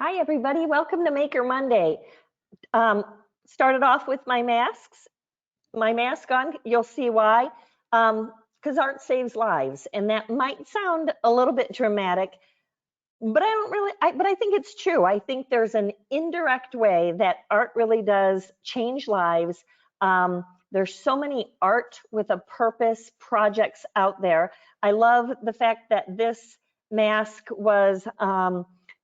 Hi, everybody. Welcome to Maker Monday. Started off with my masks. My mask on, you'll see why. Because art saves lives, and that might sound a little bit dramatic, but I think it's true. I think there's an indirect way that art really does change lives. There's so many art with a purpose projects out there. I love the fact that this mask was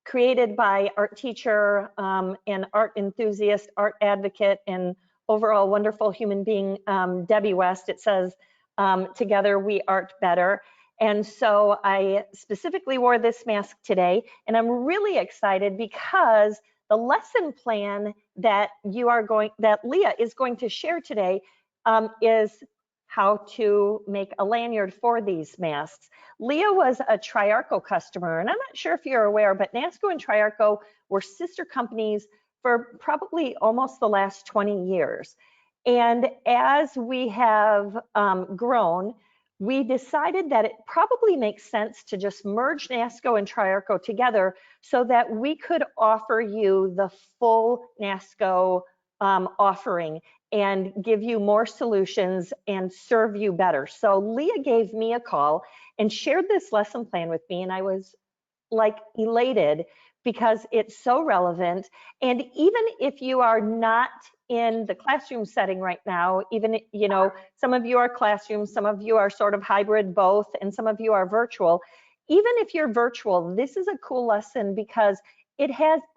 created by art teacher and art enthusiast, art advocate, and overall wonderful human being, Debbie West. It says, "Together we art better." And so I specifically wore this mask today, and I'm really excited because the lesson plan that Leah is going to share today is how to make a lanyard for these masks. Leah was a Triarco customer, and I'm not sure if you're aware, but Nasco and Triarco were sister companies for probably almost the last 20 years. And as we have grown, we decided that it probably makes sense to just merge Nasco and Triarco together so that we could offer you the full Nasco offering and give you more solutions and serve you better. So Leah gave me a call and shared this lesson plan with me, and I was like elated because it's so relevant. And even if you are not in the classroom setting right now, even, you know, some of you are classrooms, some of you are sort of hybrid both, and some of you are virtual. Even if you're virtual, this is a cool lesson because it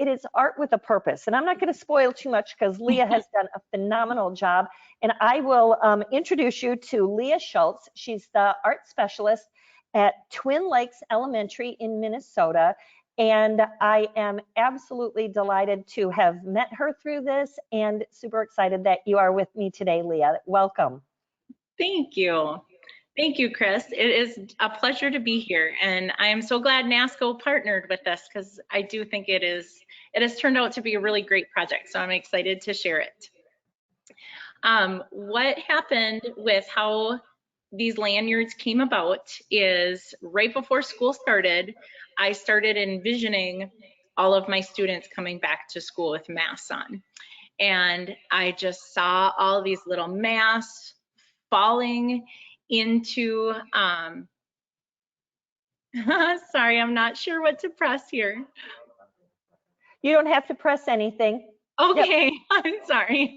is art with a purpose. And I'm not going to spoil too much because Leah has done a phenomenal job. And I will introduce you to Leah Schultz. She's the art specialist at Twin Lakes Elementary in Minnesota. And I am absolutely delighted to have met her through this and super excited that you are with me today, Leah. Welcome. Thank you. Thank you, Chris. It is a pleasure to be here. And I am so glad NASCO partnered with us because I do think it has turned out to be a really great project. So I'm excited to share it. What happened with how these lanyards came about is right before school started, I started envisioning all of my students coming back to school with masks on. And I just saw all these little masks falling into, sorry, I'm not sure what to press here. You don't have to press anything. Okay, yep. I'm sorry.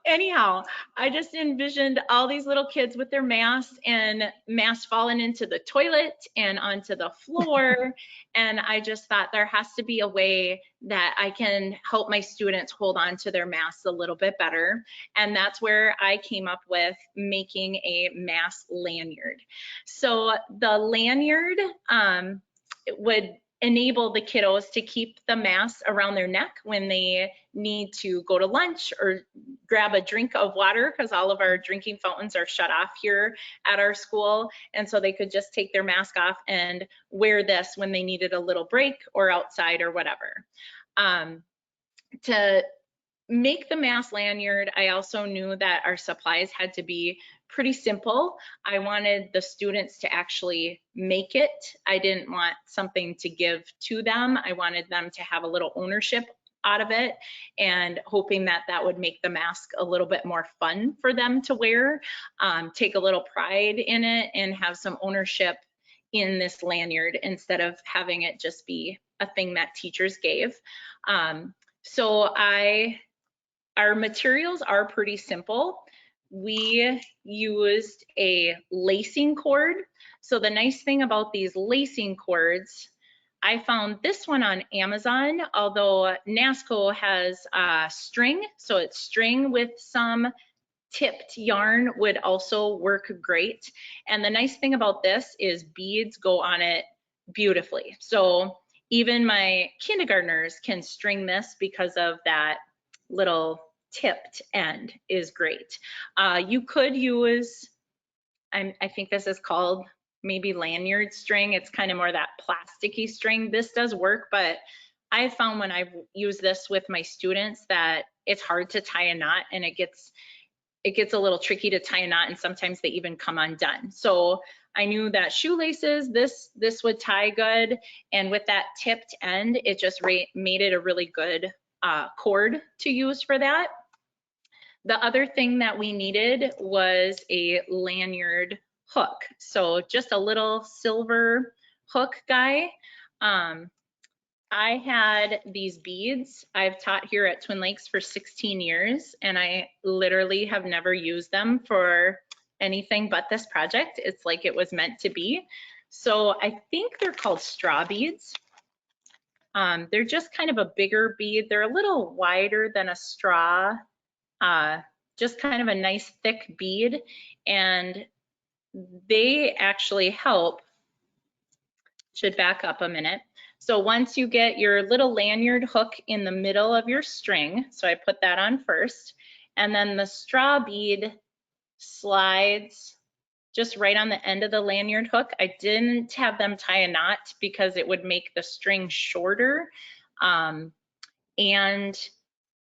Anyhow, I just envisioned all these little kids with their masks and masks falling into the toilet and onto the floor. And I just thought there has to be a way that I can help my students hold on to their masks a little bit better. And that's where I came up with making a mask lanyard. So the lanyard would enable the kiddos to keep the mask around their neck when they need to go to lunch or grab a drink of water, because all of our drinking fountains are shut off here at our school. And so they could just take their mask off and wear this when they needed a little break or outside or whatever. To make the mask lanyard, I also knew that our supplies had to be pretty simple. I wanted the students to actually make it. I didn't want something to give to them. I wanted them to have a little ownership out of it, and hoping that that would make the mask a little bit more fun for them to wear, take a little pride in it, and have some ownership in this lanyard instead of having it just be a thing that teachers gave. So our materials are pretty simple. We used a lacing cord. So the nice thing about these lacing cords, I found this one on Amazon, although NASCO has string. So it's string with some tipped yarn would also work great. And the nice thing about this is beads go on it beautifully. So even my kindergartners can string this because of that little tipped end is great. You could use, I think this is called maybe lanyard string. It's kind of more that plasticky string. This does work, but I found when I've used this with my students that it's hard to tie a knot, and it gets a little tricky to tie a knot, and sometimes they even come undone. So I knew that shoelaces, this would tie good. And with that tipped end, it just made it a really good cord to use for that. The other thing that we needed was a lanyard hook. So just a little silver hook guy. I had these beads. I've taught here at Twin Lakes for 16 years, and I literally have never used them for anything but this project. It's like it was meant to be. So I think they're called straw beads. They're just kind of a bigger bead. They're a little wider than a straw, just kind of a nice thick bead, and they actually help. Should back up a minute. So once you get your little lanyard hook in the middle of your string, so I put that on first, and then the straw bead slides just right on the end of the lanyard hook. I didn't have them tie a knot because it would make the string shorter, and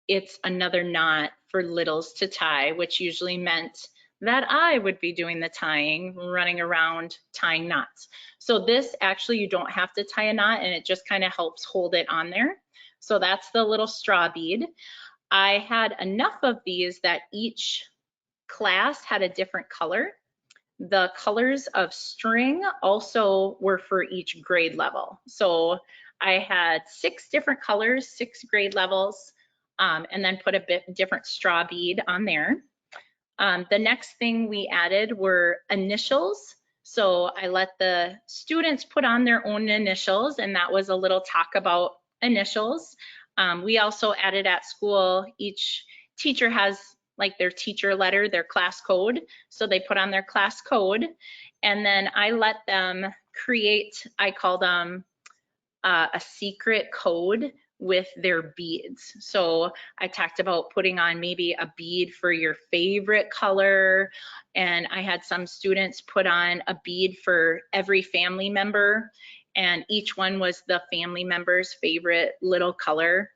it's another knot for littles to tie, which usually meant that I would be doing the tying, running around tying knots. So this actually, you don't have to tie a knot, and it just kind of helps hold it on there. So that's the little straw bead. I had enough of these that each class had a different color. The colors of string also were for each grade level. So I had 6 different colors, 6 grade levels, and then put a bit different straw bead on there. The next thing we added were initials. So I let the students put on their own initials, and that was a little talk about initials. We also added at school, each teacher has like their teacher letter, their class code. So they put on their class code, and then I let them create, I call them a secret code with their beads. So I talked about putting on maybe a bead for your favorite color, and I had some students put on a bead for every family member, and each one was the family member's favorite little color.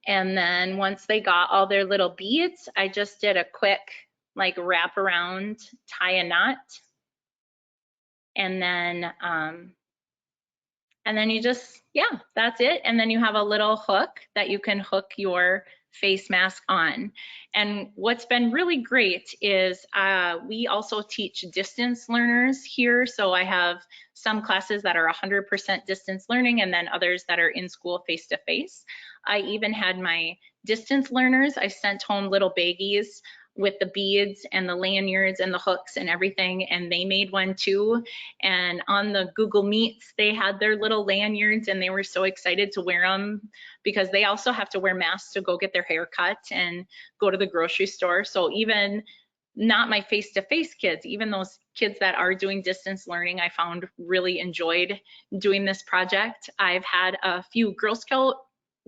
And then once they got all their little beads, I just did a quick like wrap around, tie a knot, and then you just, yeah, that's it. And then you have a little hook that you can hook your face mask on. And what's been really great is we also teach distance learners here. So I have some classes that are 100% distance learning, and then others that are in school face-to-face. I even had my distance learners, I sent home little baggies with the beads and the lanyards and the hooks and everything, and they made one too. And on the Google Meets, they had their little lanyards, and they were so excited to wear them because they also have to wear masks to go get their hair cut and go to the grocery store. So even not my face-to-face kids, even those kids that are doing distance learning, I found really enjoyed doing this project. I've had a few Girl Scout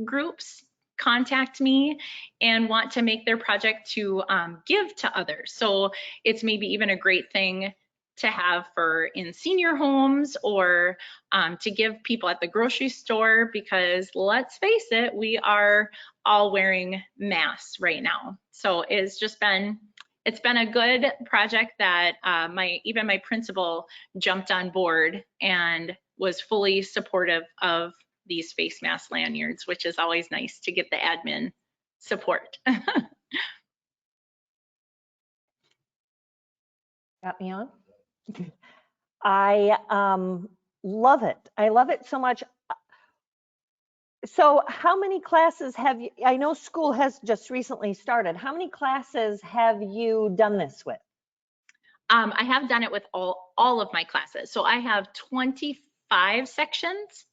groups contact me and want to make their project to give to others. So it's maybe even a great thing to have for in senior homes, or to give people at the grocery store, because let's face it, we are all wearing masks right now. So it's been a good project that even my principal jumped on board and was fully supportive of these face mask lanyards, which is always nice to get the admin support. Got me on? I love it. I love it so much. So how many classes have you, I know school has just recently started. How many classes have you done this with? I have done it with all of my classes. So I have 25 sections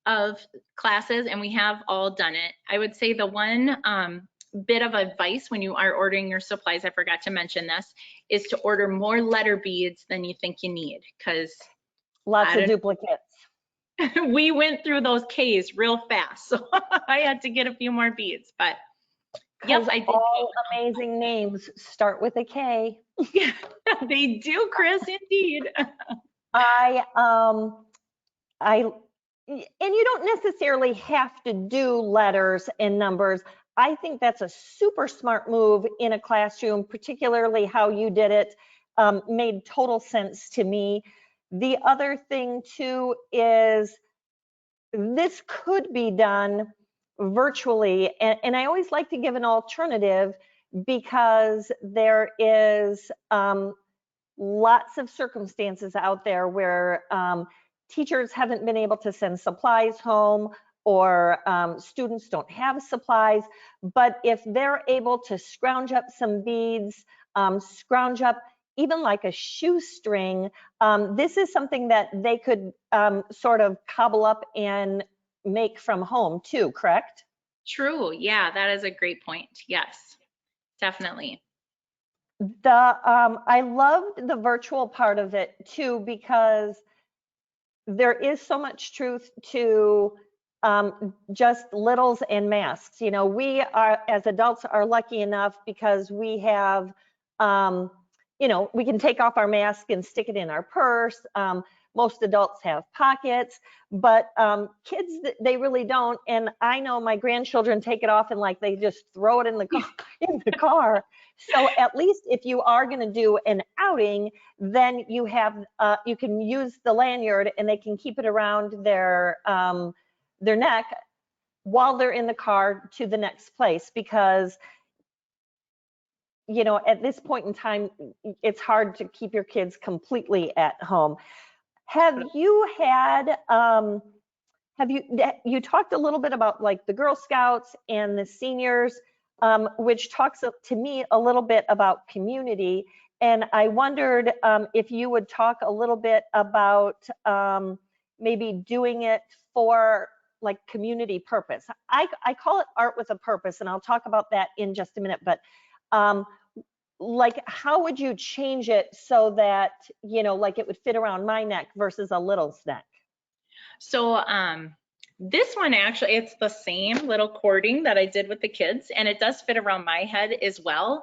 of classes, and we have all done it. I would say the one bit of advice when you are ordering your supplies, I forgot to mention this, is to order more letter beads than you think you need, because Lots of duplicates. We went through those Ks real fast, so I had to get a few more beads, but yep, I did. All amazing names start with a K. They do, Chris, indeed. And you don't necessarily have to do letters and numbers. I think that's a super smart move in a classroom, particularly how you did it. made total sense to me. The other thing too is this could be done virtually, and I always like to give an alternative because there is lots of circumstances out there where teachers haven't been able to send supplies home, or students don't have supplies. But if they're able to scrounge up some beads, scrounge up even like a shoestring, this is something that they could sort of cobble up and make from home too, correct? True. Yeah, that is a great point. Yes, definitely. I loved the virtual part of it too, because there is so much truth to just littles and masks. You know, we are, as adults, are lucky enough because we have, you know, we can take off our mask and stick it in our purse. Most adults have pockets, but kids, they really don't. And I know my grandchildren take it off and like they just throw it in the car. In the car. So at least if you are going to do an outing, then you have you can use the lanyard and they can keep it around their neck while they're in the car to the next place, because you know, at this point in time, it's hard to keep your kids completely at home. Have you had you talked a little bit about like the Girl Scouts and the seniors, which talks to me a little bit about community. And I wondered if you would talk a little bit about maybe doing it for like community purpose. I call it art with a purpose, and I'll talk about that in just a minute. But like, how would you change it so that, you know, like it would fit around my neck versus a little's neck? So this one actually, it's the same little cording that I did with the kids, and it does fit around my head as well.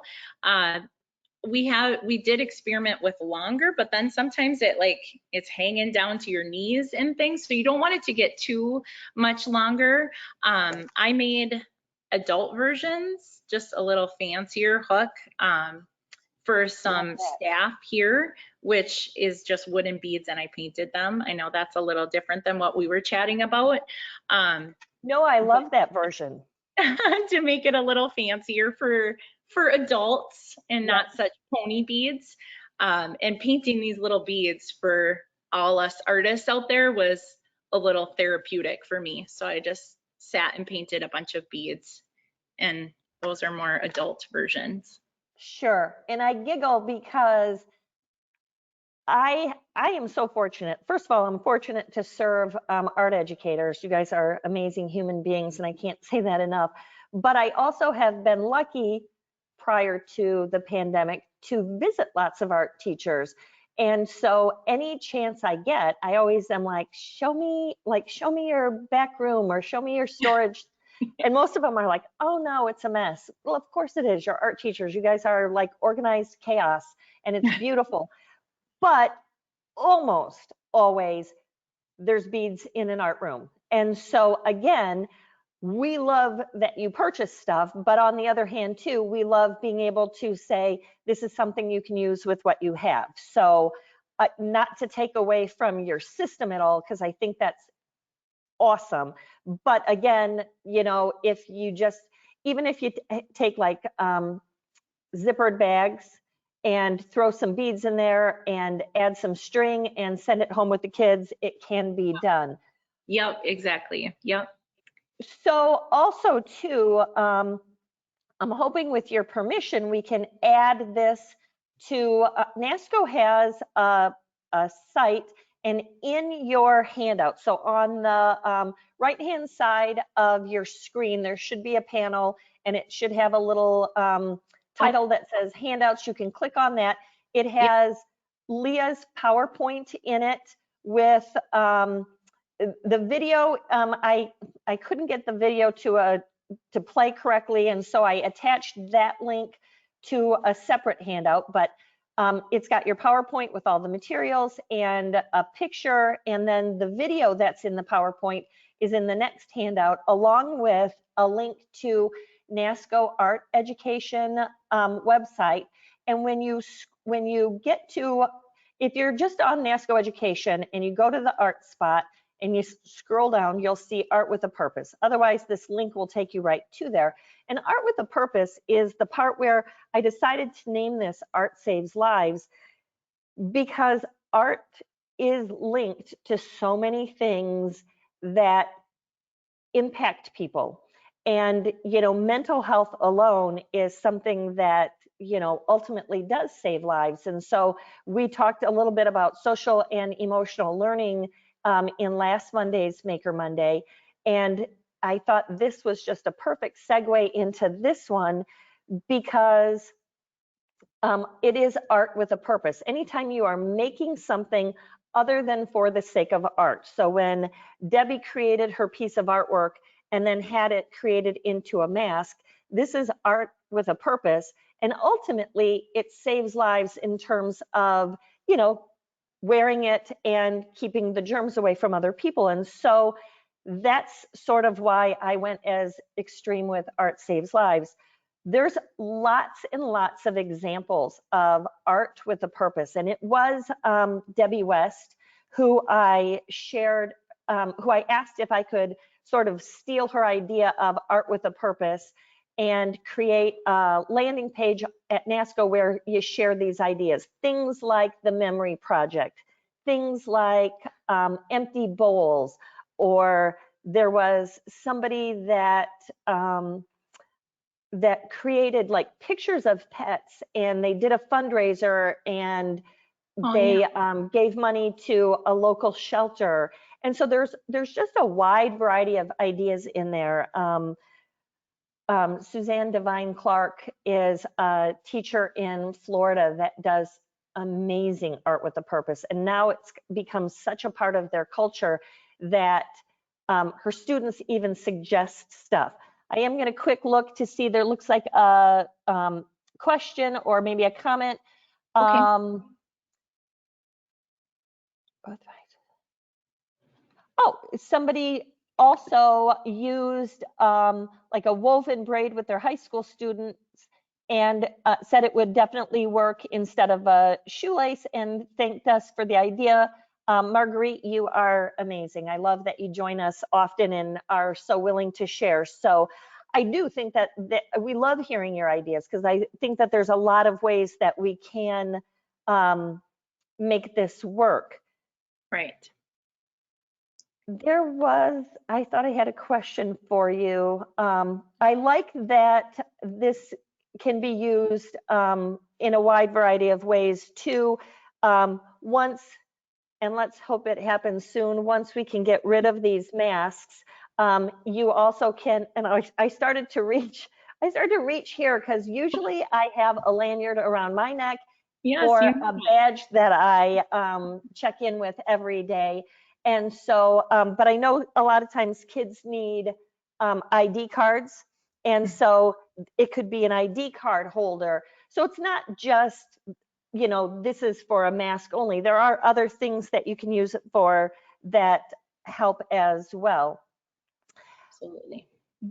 We did experiment with longer, but then sometimes it's hanging down to your knees and things, so you don't want it to get too much longer. I made adult versions, just a little fancier hook for some staff here, which is just wooden beads, and I painted them. I know that's a little different than what we were chatting about. No, I love that version. To make it a little fancier for adults and not such pony beads. And painting these little beads for all us artists out there was a little therapeutic for me. So I just sat and painted a bunch of beads, and those are more adult versions. Sure. And I giggle because I am so fortunate. First of all, I'm fortunate to serve art educators. You guys are amazing human beings, and I can't say that enough. But I also have been lucky prior to the pandemic to visit lots of art teachers. And so any chance I get, I always am like, show me your back room or show me your storage. And most of them are like, oh no, it's a mess. Well, of course it is. You're art teachers. You guys are like organized chaos, and it's beautiful. But almost always there's beads in an art room. And so again, we love that you purchase stuff, but on the other hand too, we love being able to say, this is something you can use with what you have. So not to take away from your system at all, because I think that's awesome. But again, you know, if you just, even if you take like zippered bags and throw some beads in there and add some string and send it home with the kids, it can be done. Yep, exactly. Yep. So also too, I'm hoping with your permission, we can add this to, NASCO has a site, and in your handout, so on the right-hand side of your screen, there should be a panel, and it should have a little title that says handouts. You can click on that. It has Leah's PowerPoint in it with the video. I couldn't get the video to play correctly, and so I attached that link to a separate handout, but it's got your PowerPoint with all the materials and a picture, and then the video that's in the PowerPoint is in the next handout, along with a link to NASCO Art Education website. And when you get to, if you're just on Nasco Education and you go to the art spot and you scroll down, you'll see Art with a Purpose. Otherwise, this link will take you right to there. And Art with a Purpose is the part where I decided to name this Art Saves Lives, because art is linked to so many things that impact people. And, mental health alone is something that, ultimately does save lives. And so we talked a little bit about social and emotional learning in last Monday's Maker Monday. And I thought this was just a perfect segue into this one, because it is art with a purpose. Anytime you are making something other than for the sake of art. So when Debbie created her piece of artwork and then had it created into a mask, this is art with a purpose. And ultimately, it saves lives in terms of, wearing it and keeping the germs away from other people. And so that's sort of why I went as extreme with Art Saves Lives. There's lots and lots of examples of art with a purpose. And it was Debbie West who I shared, who I asked if I could sort of steal her idea of art with a purpose and create a landing page at NASCO where you share these ideas. Things like the Memory Project, things like empty bowls, or there was somebody that that created like pictures of pets, and they did a fundraiser, and they gave money to a local shelter. And so there's just a wide variety of ideas in there. Suzanne Devine Clark is a teacher in Florida that does amazing art with a purpose. And now it's become such a part of their culture that her students even suggest stuff. I am going to quick look to see, there looks like a question or maybe a comment. Okay. Oh, somebody also used like a woven braid with their high school students and said it would definitely work instead of a shoelace, and thanked us for the idea. Marguerite, you are amazing. I love that you join us often and are so willing to share. So I do think that we love hearing your ideas, because I think that there's a lot of ways that we can make this work. Right. I thought I had a question for you. I like that this can be used in a wide variety of ways too. Once, and let's hope it happens soon, once we can get rid of these masks, you also can, and I started to reach here, because usually I have a lanyard around my neck or a badge that I check in with every day. And so, but I know a lot of times kids need ID cards. And so it could be an ID card holder. So it's not just, this is for a mask only. There are other things that you can use it for that help as well. Absolutely.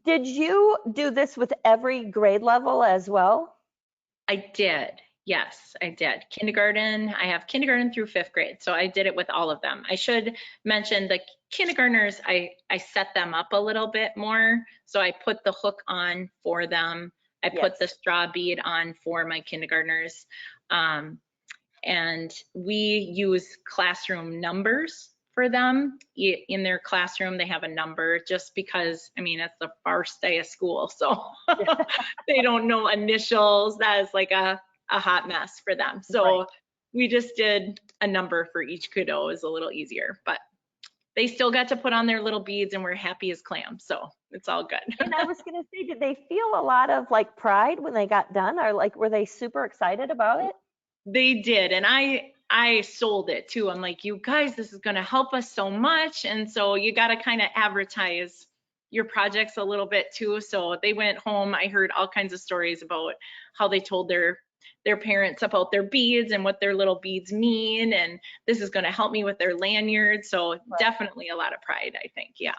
Did you do this with every grade level as well? I did. Yes, I did. Kindergarten, I have kindergarten through 5th grade. So I did it with all of them. I should mention the kindergartners, I set them up a little bit more. So I put the hook on for them. I put the straw bead on for my kindergartners. And we use classroom numbers for them. In their classroom, they have a number, just because, I mean, it's the first day of school. So they don't know initials. That is like a hot mess for them. So we just did a number for each kiddo. It was a little easier, but they still got to put on their little beads and we're happy as clams. So it's all good. And I was going to say, did they feel a lot of like pride when they got done, or like, were they super excited about it? They did. And I sold it too. I'm like, you guys, this is going to help us so much. And so you got to kind of advertise your projects a little bit too. So they went home. I heard all kinds of stories about how they told their parents about their beads and what their little beads mean. And this is going to help me with their lanyard. So definitely a lot of pride, I think. Yeah.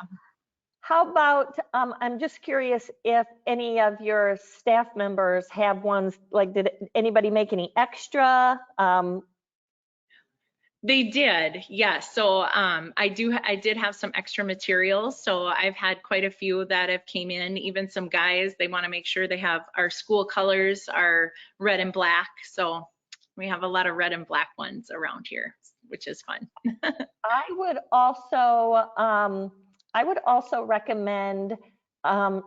How about, I'm just curious if any of your staff members have ones, like did anybody make any extra? They did, yes. So I did have some extra materials. So I've had quite a few that have came in, even some guys, they want to make sure they have our school colors are red and black. So we have a lot of red and black ones around here, which is fun. I would also recommend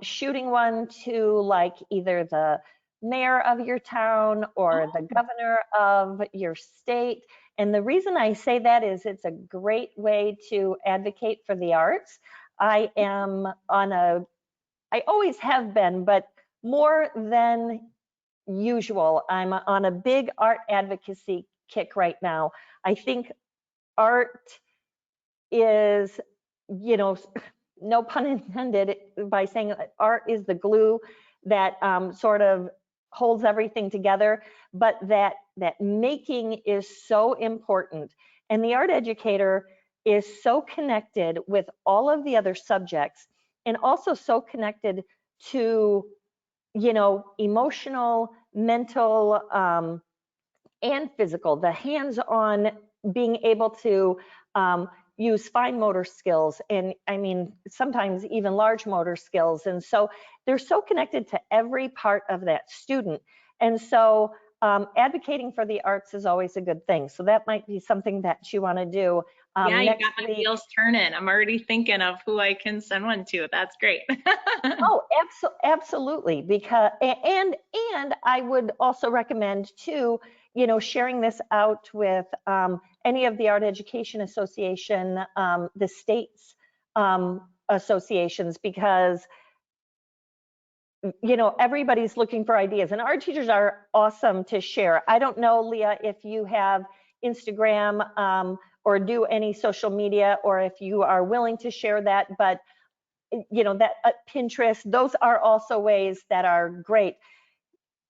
shooting one to like either the mayor of your town or the governor of your state. And the reason I say that is it's a great way to advocate for the arts. I always have been, but more than usual, I'm on a big art advocacy kick right now. I think art is, you know, no pun intended by saying art is the glue that sort of holds everything together, but that making is so important. And the art educator is so connected with all of the other subjects and also so connected to, you know, emotional, mental, and physical, the hands-on, being able to use fine motor skills, and I mean, sometimes even large motor skills. And so they're so connected to every part of that student. And so advocating for the arts is always a good thing. So that might be something that you want to do. Yeah, you next got my week. wheels turning. I'm already thinking of who I can send one to. That's great. Oh, absolutely. Because and I would also recommend too, you know, sharing this out with any of the Art Education Association, the state's associations, because you know, everybody's looking for ideas, and our teachers are awesome to share. I don't know, Leah, if you have Instagram or do any social media, or if you are willing to share that, but you know, that Pinterest, those are also ways that are great.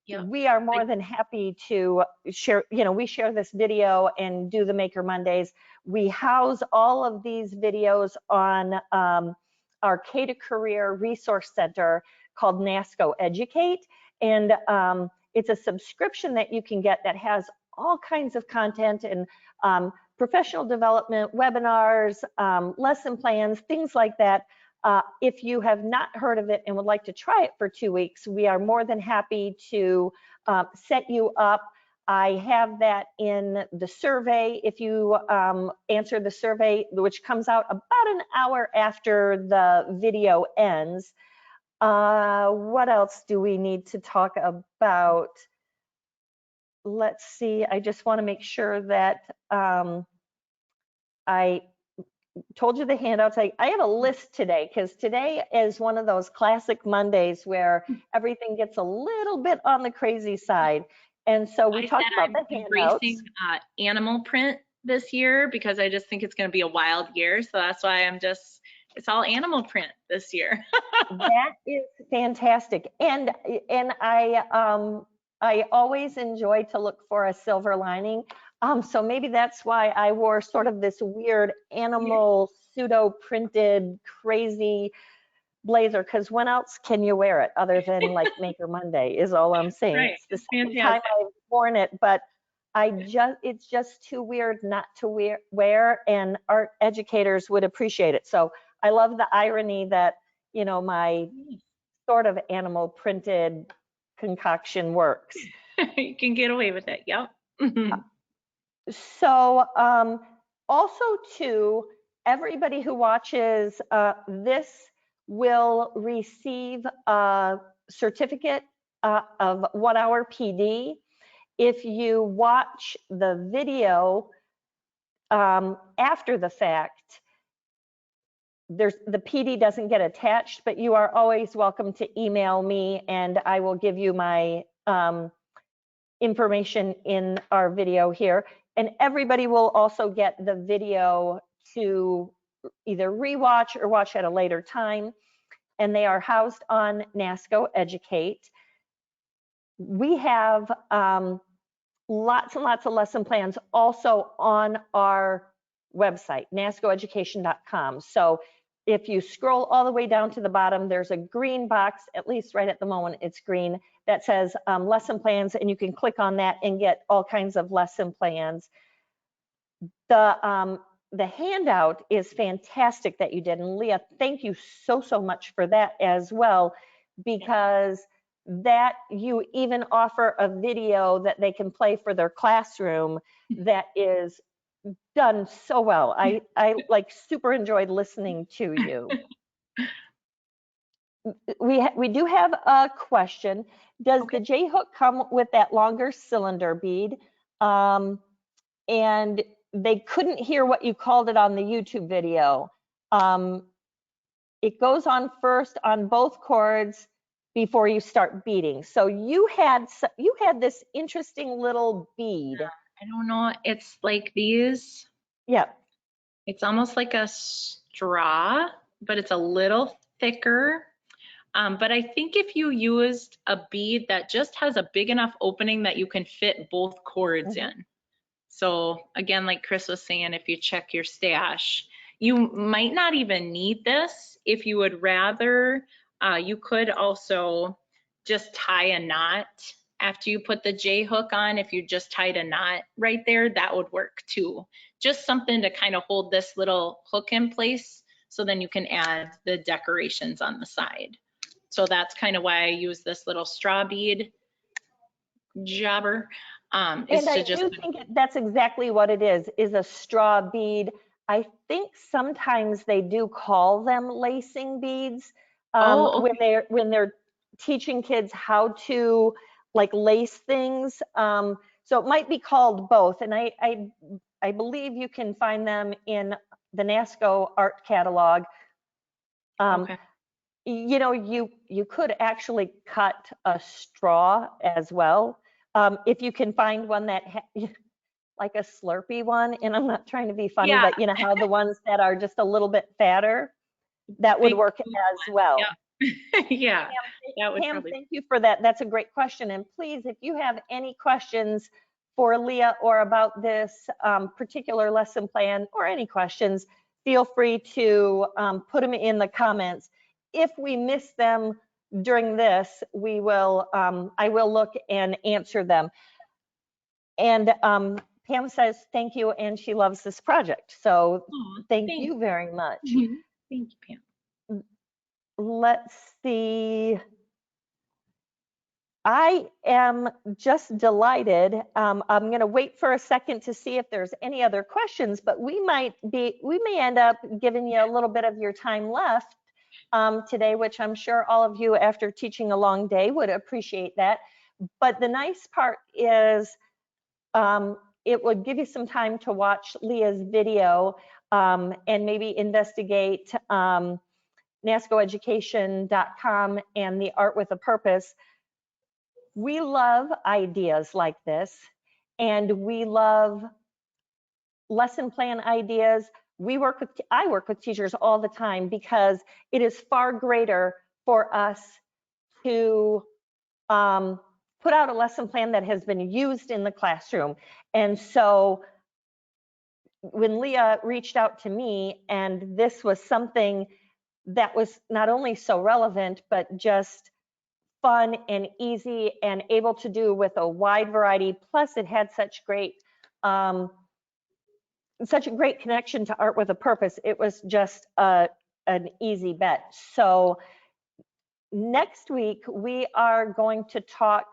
Yep. We are more than happy to share, you know, we share this video and do the Maker Mondays. We house all of these videos on our K-to-Career Resource Center called Nasco Educate. And it's a subscription that you can get that has all kinds of content and professional development, webinars, lesson plans, things like that. If you have not heard of it and would like to try it for 2 weeks, we are more than happy to set you up. I have that in the survey. If you answer the survey, which comes out about an hour after the video ends. What else do we need to talk about? Let's see, I just want to make sure that I told you the handouts. I have a list today because today is one of those classic Mondays where everything gets a little bit on the crazy side. And so we talked about the handouts. Embracing animal print this year because I just think it's going to be a wild year. So that's why it's all animal print this year. That is fantastic. And I always enjoy to look for a silver lining. So maybe that's why I wore sort of this weird animal pseudo printed crazy blazer, because when else can you wear it other than like Maker Monday is all I'm saying. Right. It's the second time I've worn it, but it's just too weird not to wear, and art educators would appreciate it. So I love the irony that, you know, my sort of animal printed concoction works. You can get away with it. Yep. So also too, everybody who watches this will receive a certificate of 1 hour PD. If you watch the video after the fact, the PD doesn't get attached, but you are always welcome to email me and I will give you my information in our video here. And everybody will also get the video to either rewatch or watch at a later time. And they are housed on Nasco Educate. We have lots and lots of lesson plans also on our website, nascoeducation.com. So if you scroll all the way down to the bottom, there's a green box, at least right at the moment it's green, that says lesson plans, and you can click on that and get all kinds of lesson plans. The handout is fantastic that you did, and Leah, thank you so much for that as well, because that you even offer a video that they can play for their classroom that is done so well. I like super enjoyed listening to you. We do have a question. Does the J hook come with that longer cylinder bead? And they couldn't hear what you called it on the YouTube video. It goes on first on both cords before you start beading. So you had this interesting little bead. I don't know. It's like these. Yeah. It's almost like a straw, but it's a little thicker. But I think if you used a bead that just has a big enough opening that you can fit both cords in. So again, like Chris was saying, if you check your stash, you might not even need this. If you would rather, you could also just tie a knot after you put the J hook on. If you just tied a knot right there, that would work too. Just something to kind of hold this little hook in place, so then you can add the decorations on the side. So that's kind of why I use this little straw bead jobber. And I do think that's exactly what it is a straw bead. I think sometimes they do call them lacing beads when they're teaching kids how to like lace things. So it might be called both. And I believe you can find them in the Nasco art catalog. You know, you could actually cut a straw as well. If you can find one that like a Slurpee one, and I'm not trying to be funny, but you know how the ones that are just a little bit fatter, that would work as well. Yeah. Pam, thank you for that. That's a great question. And please, if you have any questions for Leah or about this particular lesson plan or any questions, feel free to put them in the comments. If we miss them during this, we will, I will look and answer them. And Pam says thank you, and she loves this project. So thank you very much. Thank you, Pam. Let's see. I am just delighted. I'm going to wait for a second to see if there's any other questions, but we may end up giving you a little bit of your time left today, which I'm sure all of you after teaching a long day would appreciate that. But the nice part is it would give you some time to watch Leah's video and maybe investigate NascoEducation.com and the Art with a Purpose. We love ideas like this, and we love lesson plan ideas. I work with teachers all the time because it is far greater for us to put out a lesson plan that has been used in the classroom. And so when Leah reached out to me, and this was something that was not only so relevant, but just fun and easy and able to do with a wide variety. Plus it had such a great connection to Art with a Purpose. It was just an easy bet. So next week, we are going to talk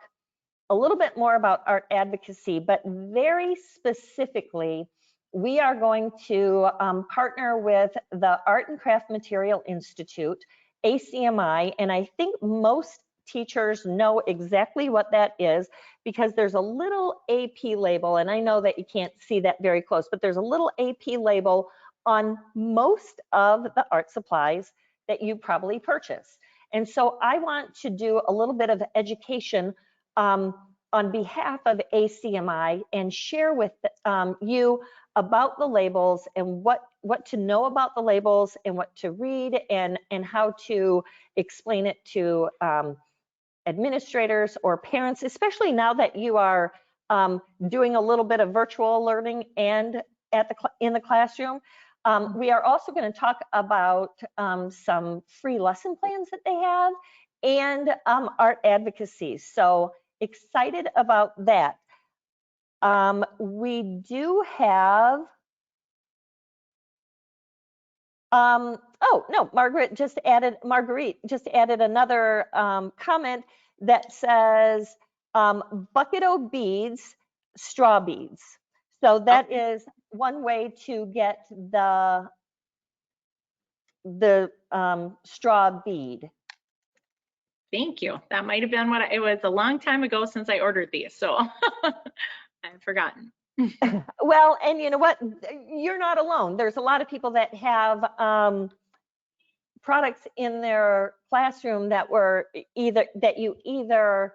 a little bit more about art advocacy, but very specifically, we are going to partner with the Art and Craft Material Institute, ACMI, and I think most teachers know exactly what that is because there's a little AP label, and I know that you can't see that very close, but there's a little AP label on most of the art supplies that you probably purchase. And so I want to do a little bit of education on behalf of ACMI and share with you about the labels and what to know about the labels and what to read and how to explain it to administrators or parents, especially now that you are doing a little bit of virtual learning and in the classroom. We are also going to talk about some free lesson plans that they have and art advocacy. So excited about that. We do have, oh no, Marguerite just added another comment that says bucket o' beads, straw beads. So that is one way to get the straw bead. Thank you. That might have been it was a long time ago since I ordered these, so I've forgotten. Well, and you know what? You're not alone. There's a lot of people that have products in their classroom that were you either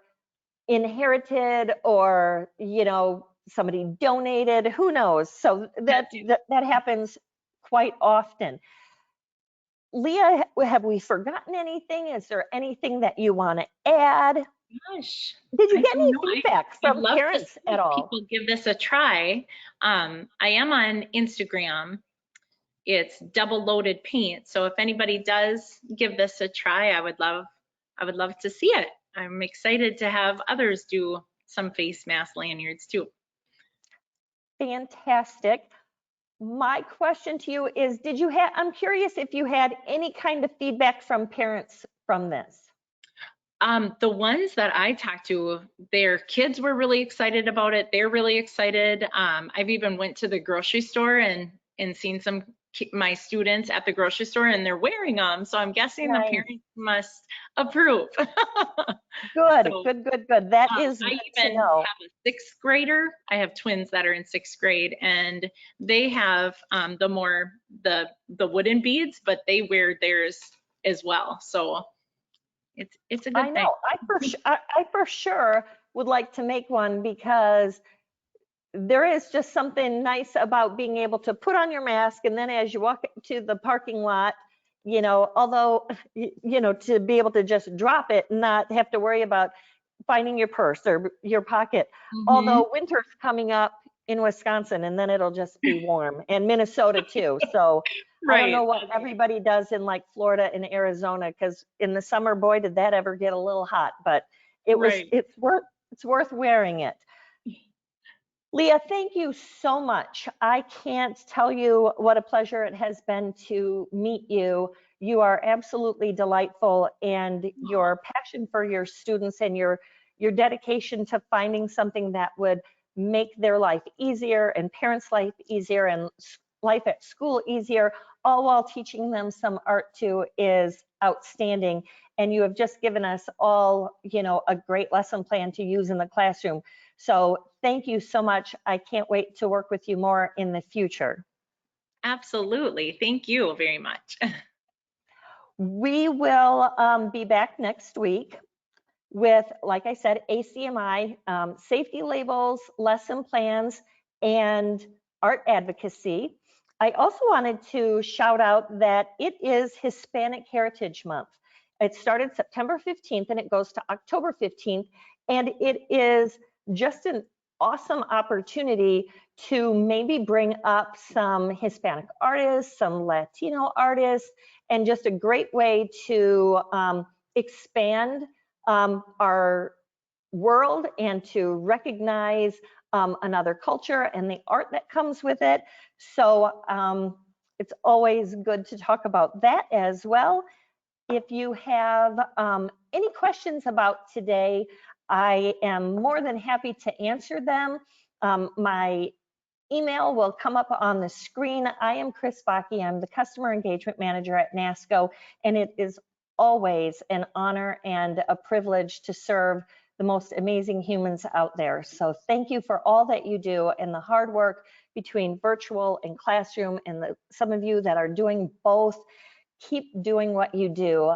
inherited or, you know, somebody donated, who knows? So that happens quite often. Leah, have we forgotten anything? Is there anything that you want to add? Gosh, Did you I get don't any know. feedback I'd from love to parents see at if all? people give this a try. I am on Instagram. It's double loaded paint. So if anybody does give this a try, I would love to see it. I'm excited to have others do some face mask lanyards too. Fantastic. My question to you is, I'm curious if you had any kind of feedback from parents from this. The ones that I talked to, their kids were really excited about it. They're really excited. I've even went to the grocery store and seen my students at the grocery store and they're wearing them. So I'm guessing Nice. the parents must approve. Good, So, good. That is I good even to know. have a sixth grader. I have twins that are in sixth grade and they have the wooden beads, but they wear theirs as well. So it's a good thing. I for sure would like to make one because there is just something nice about being able to put on your mask and then as you walk to the parking lot, you know, although, you know, to be able to just drop it and not have to worry about finding your purse or your pocket. Although winter's coming up in Wisconsin and then it'll just be warm, and Minnesota too. So I don't know what everybody does in like Florida and Arizona, because in the summer, boy, did that ever get a little hot, but it's worth wearing it. Leah, thank you so much. I can't tell you what a pleasure it has been to meet you. You are absolutely delightful, and your passion for your students and your dedication to finding something that would make their life easier and parents' life easier and life at school easier, all while teaching them some art too, is outstanding. And you have just given us all, you know, a great lesson plan to use in the classroom. So thank you so much. I can't wait to work with you more in the future. Absolutely. Thank you very much. We will be back next week with, like I said, ACMI, safety labels, lesson plans, and art advocacy. I also wanted to shout out that it is Hispanic Heritage Month. It started September 15th and it goes to October 15th. And it is just an awesome opportunity to maybe bring up some Hispanic artists, some Latino artists, and just a great way to expand our world and to recognize another culture and the art that comes with it. So it's always good to talk about that as well. If you have any questions about today, I am more than happy to answer them. My email will come up on the screen. I am Chris Bakke. I'm the Customer Engagement Manager at Nasco, and it is always an honor and a privilege to serve the most amazing humans out there. So thank you for all that you do and the hard work between virtual and classroom, and some of you that are doing both. Keep doing what you do.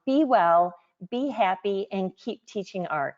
Be well, be happy, and keep teaching art.